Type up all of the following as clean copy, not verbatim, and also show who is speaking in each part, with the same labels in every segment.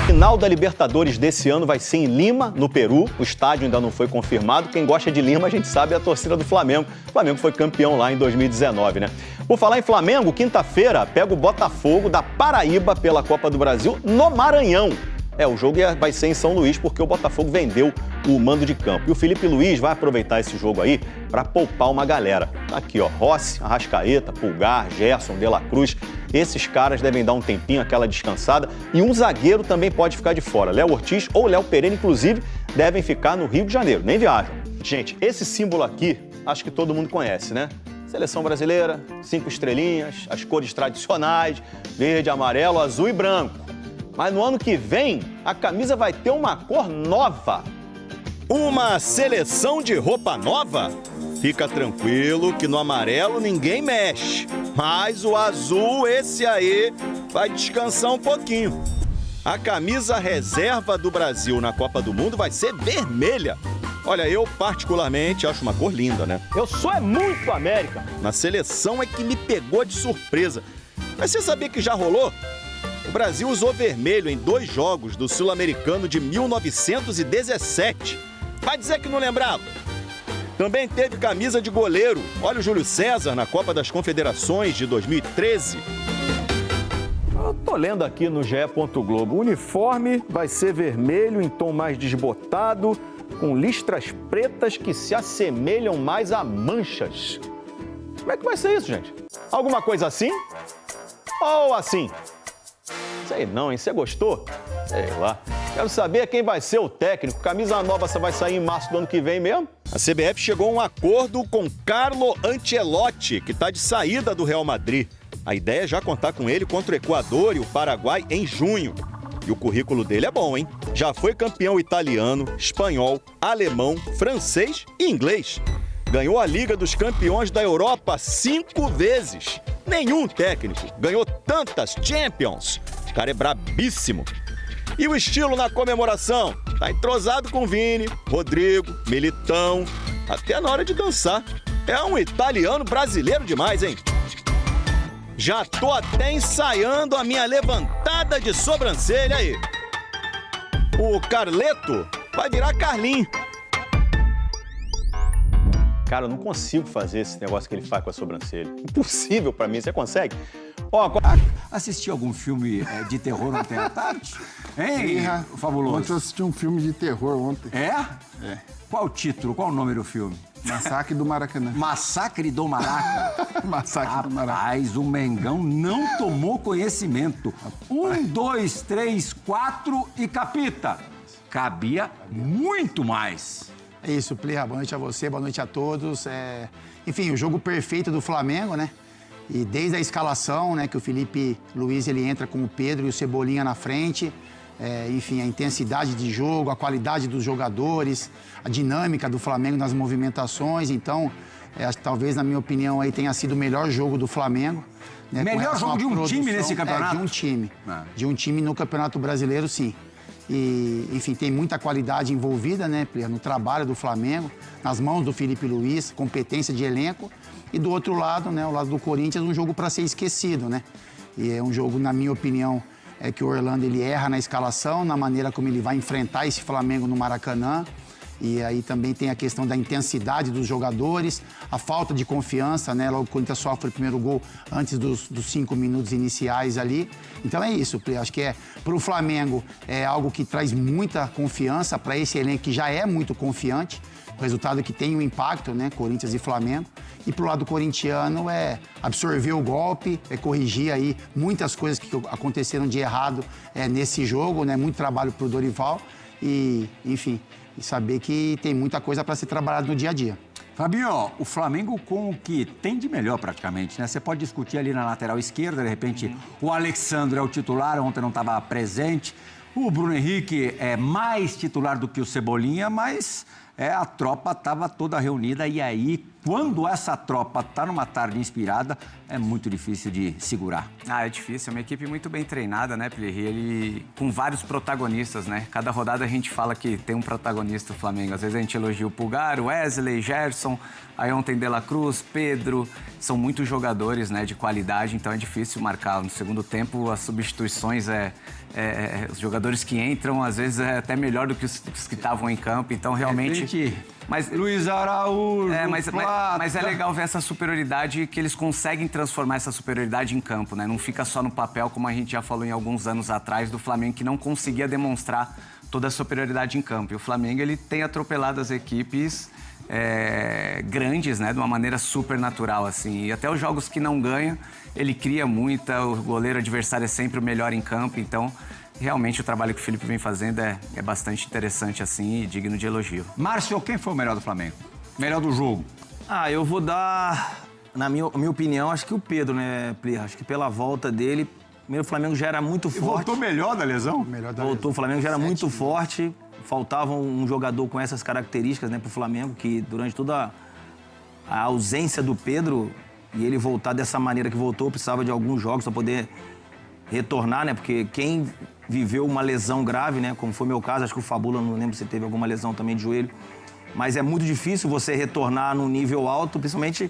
Speaker 1: Final da Libertadores desse ano vai ser em Lima, no Peru. O estádio ainda não foi confirmado. Quem gosta de Lima, a gente sabe, é a torcida do Flamengo. O Flamengo foi campeão lá em 2019, né? Por falar em Flamengo, quinta-feira pega o Botafogo da Paraíba pela Copa do Brasil no Maranhão. O jogo vai ser em São Luís, porque o Botafogo vendeu o mando de campo. E o Felipe Luiz vai aproveitar esse jogo aí para poupar uma galera. Tá aqui, ó, Rossi, Arrascaeta, Pulgar, Gerson, De La Cruz. Esses caras devem dar um tempinho, aquela descansada. E um zagueiro também pode ficar de fora. Léo Ortiz ou Léo Pereira, inclusive, devem ficar no Rio de Janeiro. Nem viajam. Gente, esse símbolo aqui, acho que todo mundo conhece, né? Seleção brasileira, 5 estrelinhas, as cores tradicionais, verde, amarelo, azul e branco. Mas no ano que vem, a camisa vai ter uma cor nova. Uma seleção de roupa nova? Fica tranquilo que no amarelo ninguém mexe. Mas o azul, esse aí, vai descansar um pouquinho. A camisa reserva do Brasil na Copa do Mundo vai ser vermelha. Olha, eu particularmente acho uma cor linda, né? Eu sou muito América. Na seleção é que me pegou de surpresa. Mas você sabia que já rolou? O Brasil usou vermelho em 2 jogos do Sul-Americano de 1917. Vai dizer que não lembrava? Também teve camisa de goleiro. Olha o Júlio César na Copa das Confederações de 2013. Eu tô lendo aqui no GE. Globo. O uniforme vai ser vermelho em tom mais desbotado, com listras pretas que se assemelham mais a manchas. Como é que vai ser isso, gente? Alguma coisa assim? Ou assim? Sei não, hein? Você gostou? Sei lá. Quero saber quem vai ser o técnico. Camisa nova vai sair em março do ano que vem mesmo? A CBF chegou a um acordo com Carlo Ancelotti, que está de saída do Real Madrid. A ideia é já contar com ele contra o Equador e o Paraguai em junho. E o currículo dele é bom, hein? Já foi campeão italiano, espanhol, alemão, francês e inglês. Ganhou a Liga dos Campeões da Europa 5 vezes. Nenhum técnico ganhou tantas Champions. O cara é brabíssimo. E o estilo na comemoração? Tá entrosado com Vini, Rodrigo, Militão, até na hora de dançar. É um italiano brasileiro demais, hein? Já tô até ensaiando a minha levantada de sobrancelha aí. O Carleto vai virar Carlinho. Cara, eu não consigo fazer esse negócio que ele faz com a sobrancelha. Impossível pra mim. Você consegue?
Speaker 2: Assistiu algum filme de terror ontem à tarde? Hein, Fabuloso?
Speaker 3: Ontem eu assisti um filme de terror ontem.
Speaker 2: É?
Speaker 3: É.
Speaker 2: Qual o título? Qual o nome do filme?
Speaker 3: Massacre do Maracanã.
Speaker 2: Massacre do Maraca.
Speaker 3: Massacre do Maracanã.
Speaker 2: Rapaz, o Mengão não tomou conhecimento. 1, 2, 3, 4 e capita. Cabia muito mais.
Speaker 4: É isso, Plirra. Boa noite a você, boa noite a todos. Enfim, o jogo perfeito do Flamengo, né? E desde a escalação, né, que o Felipe Luiz ele entra com o Pedro e o Cebolinha na frente. Enfim, a intensidade de jogo, a qualidade dos jogadores, a dinâmica do Flamengo nas movimentações. Então, talvez, na minha opinião, aí tenha sido o melhor jogo do Flamengo. Né,
Speaker 2: melhor jogo de um time nesse campeonato?
Speaker 4: De um time. De um time no Campeonato Brasileiro, sim. E, enfim, tem muita qualidade envolvida, né, no trabalho do Flamengo, nas mãos do Felipe Luiz, competência de elenco. E do outro lado, né, o lado do Corinthians, um jogo para ser esquecido, né? E é um jogo, na minha opinião, que o Orlando ele erra na escalação, na maneira como ele vai enfrentar esse Flamengo no Maracanã. E aí também tem a questão da intensidade dos jogadores, a falta de confiança, né? Logo o Corinthians sofre o primeiro gol antes dos 5 minutos iniciais ali. Então é isso, acho que para o Flamengo é algo que traz muita confiança para esse elenco que já é muito confiante. O resultado que tem um impacto, né? Corinthians e Flamengo. E pro lado corintiano é absorver o golpe, corrigir aí muitas coisas que aconteceram de errado nesse jogo, né? Muito trabalho pro Dorival e, enfim, e saber que tem muita coisa para ser trabalhada no dia a dia.
Speaker 2: Fabinho, o Flamengo com o que tem de melhor praticamente, né? Você pode discutir ali na lateral esquerda, de repente o Alexandre é o titular, ontem não estava presente. O Bruno Henrique é mais titular do que o Cebolinha, mas a tropa estava toda reunida e aí, quando essa tropa está numa tarde inspirada, é muito difícil de segurar.
Speaker 5: É difícil. É uma equipe muito bem treinada, né, Plirri? Ele com vários protagonistas, né? Cada rodada a gente fala que tem um protagonista do Flamengo. Às vezes a gente elogia o Pulgar, o Wesley, Gerson, aí ontem De La Cruz, Pedro. São muitos jogadores, né, de qualidade, então é difícil marcar. No segundo tempo, as substituições os jogadores que entram, às vezes, é até melhor do que os que estavam em campo. Então, realmente...
Speaker 2: Mas Luiz Araújo,
Speaker 5: mas é legal ver essa superioridade, que eles conseguem transformar essa superioridade em campo, né? Não fica só no papel, como a gente já falou em alguns anos atrás, do Flamengo, que não conseguia demonstrar toda a superioridade em campo. E o Flamengo, ele tem atropelado as equipes grandes, né? De uma maneira super natural, assim. E até os jogos que não ganha, ele cria muita, o goleiro adversário é sempre o melhor em campo, então... Realmente o trabalho que o Felipe vem fazendo é bastante interessante assim e digno de elogio.
Speaker 2: Márcio, quem foi o melhor do Flamengo? Melhor do jogo?
Speaker 6: Eu vou dar, na minha opinião, acho que o Pedro, né, Plirra? Acho que pela volta dele, primeiro o Flamengo já era muito forte.
Speaker 2: Voltou melhor da lesão?
Speaker 6: Voltou, o Flamengo já era muito forte. Faltava um jogador com essas características, né, pro Flamengo, que durante toda a ausência do Pedro, e ele voltar dessa maneira que voltou, precisava de alguns jogos para poder retornar, né? Porque quem viveu uma lesão grave, né? Como foi meu caso, acho que o Fabula, não lembro se teve alguma lesão também de joelho. Mas é muito difícil você retornar num nível alto, principalmente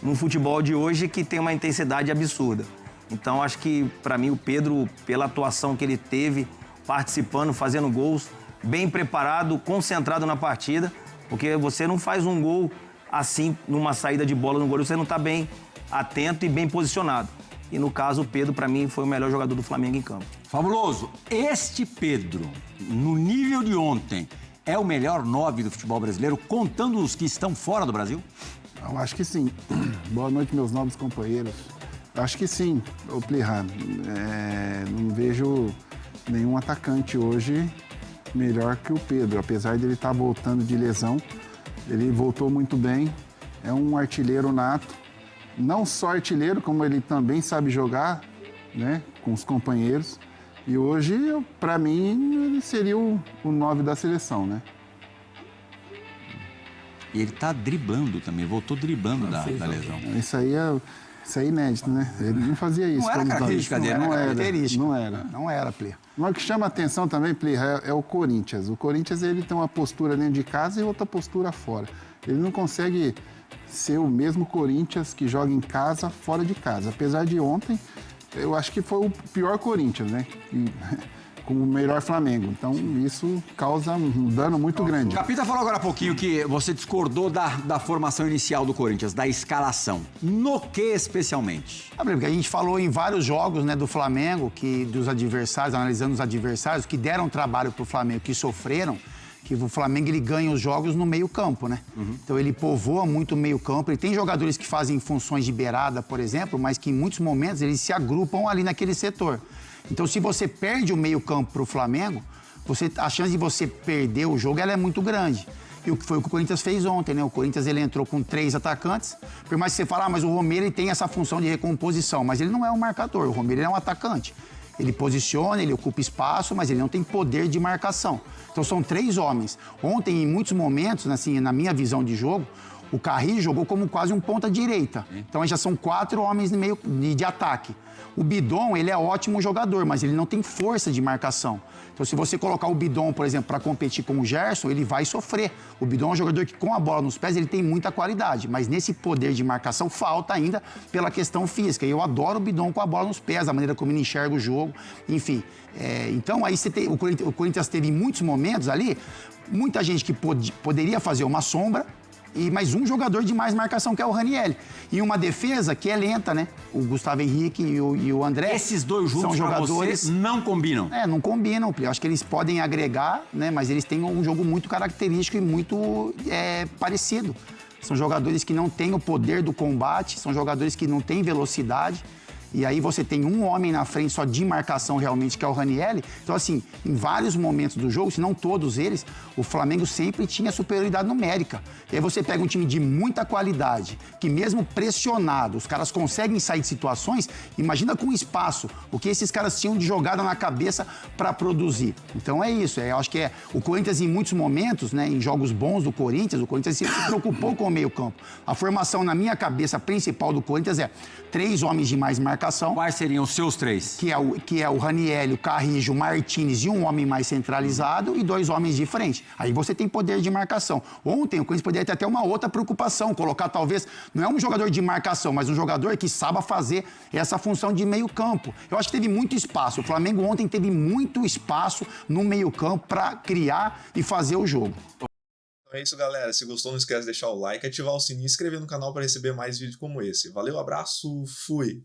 Speaker 6: no futebol de hoje, que tem uma intensidade absurda. Então, acho que, para mim, o Pedro, pela atuação que ele teve, participando, fazendo gols, bem preparado, concentrado na partida, porque você não faz um gol assim, numa saída de bola no goleiro, você não está bem atento e bem posicionado. E, no caso, o Pedro, para mim, foi o melhor jogador do Flamengo em campo.
Speaker 2: Fabuloso. Este Pedro, no nível de ontem, é o melhor 9 do futebol brasileiro, contando os que estão fora do Brasil?
Speaker 3: Eu acho que sim. Boa noite, meus nobres companheiros. Eu acho que sim, o Plirra. Não vejo nenhum atacante hoje melhor que o Pedro. Apesar de ele estar voltando de lesão, ele voltou muito bem. É um artilheiro nato. Não só artilheiro, como ele também sabe jogar, né, com os companheiros. E hoje, para mim, ele seria o 9 da seleção, né?
Speaker 2: E ele tá driblando também, voltou driblando da lesão.
Speaker 3: Isso aí é inédito, né? Ele não fazia isso.
Speaker 2: Não era característica dele,
Speaker 3: não era.
Speaker 4: Característica.
Speaker 3: Não era.
Speaker 4: Plirra.
Speaker 3: Mas o que chama atenção também, Plirra, é o Corinthians. O Corinthians, ele tem uma postura dentro de casa e outra postura fora. Ele não consegue ser o mesmo Corinthians que joga em casa, fora de casa. Apesar de ontem, eu acho que foi o pior Corinthians, né? Com o melhor Flamengo. Então, isso causa um dano muito grande.
Speaker 2: O Capita falou agora há pouquinho que você discordou da formação inicial do Corinthians, da escalação. No que especialmente?
Speaker 4: Porque a gente falou em vários jogos, né, do Flamengo, dos adversários, analisando os adversários, que deram trabalho pro Flamengo, que sofreram, que o Flamengo ele ganha os jogos no meio-campo, né? Então ele povoa muito o meio-campo. Ele tem jogadores que fazem funções de beirada, por exemplo, mas que em muitos momentos eles se agrupam ali naquele setor. Então, se você perde o meio-campo para o Flamengo, a chance de você perder o jogo ela é muito grande. E o que foi o que o Corinthians fez ontem, né? O Corinthians ele entrou com 3 atacantes. Por mais que você fale, mas o Romero ele tem essa função de recomposição, mas ele não é um marcador. O Romero ele é um atacante. Ele posiciona, ele ocupa espaço, mas ele não tem poder de marcação. Então são 3 homens. Ontem, em muitos momentos, assim, na minha visão de jogo, o Carrillo jogou como quase um ponta-direita. Então já são 4 homens no meio de ataque. O Bidon, ele é ótimo jogador, mas ele não tem força de marcação. Então, se você colocar o Bidon, por exemplo, para competir com o Gerson, ele vai sofrer. O Bidon é um jogador que, com a bola nos pés, ele tem muita qualidade, mas nesse poder de marcação falta ainda pela questão física. E eu adoro o Bidon com a bola nos pés, a maneira como ele enxerga o jogo, enfim. Então, aí o Corinthians teve em muitos momentos ali, muita gente que poderia fazer uma sombra, e mais um jogador de mais marcação, que é o Ranieri. E uma defesa que é lenta, né? O Gustavo Henrique e o André.
Speaker 2: Esses dois juntos,
Speaker 4: são jogadores
Speaker 2: não combinam.
Speaker 4: Não combinam. Eu acho que eles podem agregar, né? Mas eles têm um jogo muito característico e muito parecido. São jogadores que não têm o poder do combate, são jogadores que não têm velocidade. E aí você tem um homem na frente só de marcação realmente, que é o Ranieri. Então, assim, em vários momentos do jogo, se não todos eles, o Flamengo sempre tinha superioridade numérica. E aí você pega um time de muita qualidade, que mesmo pressionado, os caras conseguem sair de situações, imagina com espaço, o que esses caras tinham de jogada na cabeça para produzir. Então é isso, eu acho que o Corinthians em muitos momentos, né, em jogos bons do Corinthians, o Corinthians se preocupou com o meio-campo. A formação na minha cabeça principal do Corinthians é 3 homens de mais marcação.
Speaker 2: Quais seriam os seus 3?
Speaker 4: Que é o Ranieri, o Carrijo, o Martínez e um homem mais centralizado e 2 homens de frente. Aí você tem poder de marcação. Ontem o Corinthians poderia ter até uma outra preocupação, colocar talvez, não é um jogador de marcação, mas um jogador que saiba fazer essa função de meio-campo. Eu acho que teve muito espaço. O Flamengo ontem teve muito espaço no meio-campo para criar e fazer o jogo.
Speaker 7: Então é isso, galera. Se gostou, não esquece de deixar o like, ativar o sininho e se inscrever no canal para receber mais vídeos como esse. Valeu, abraço, fui!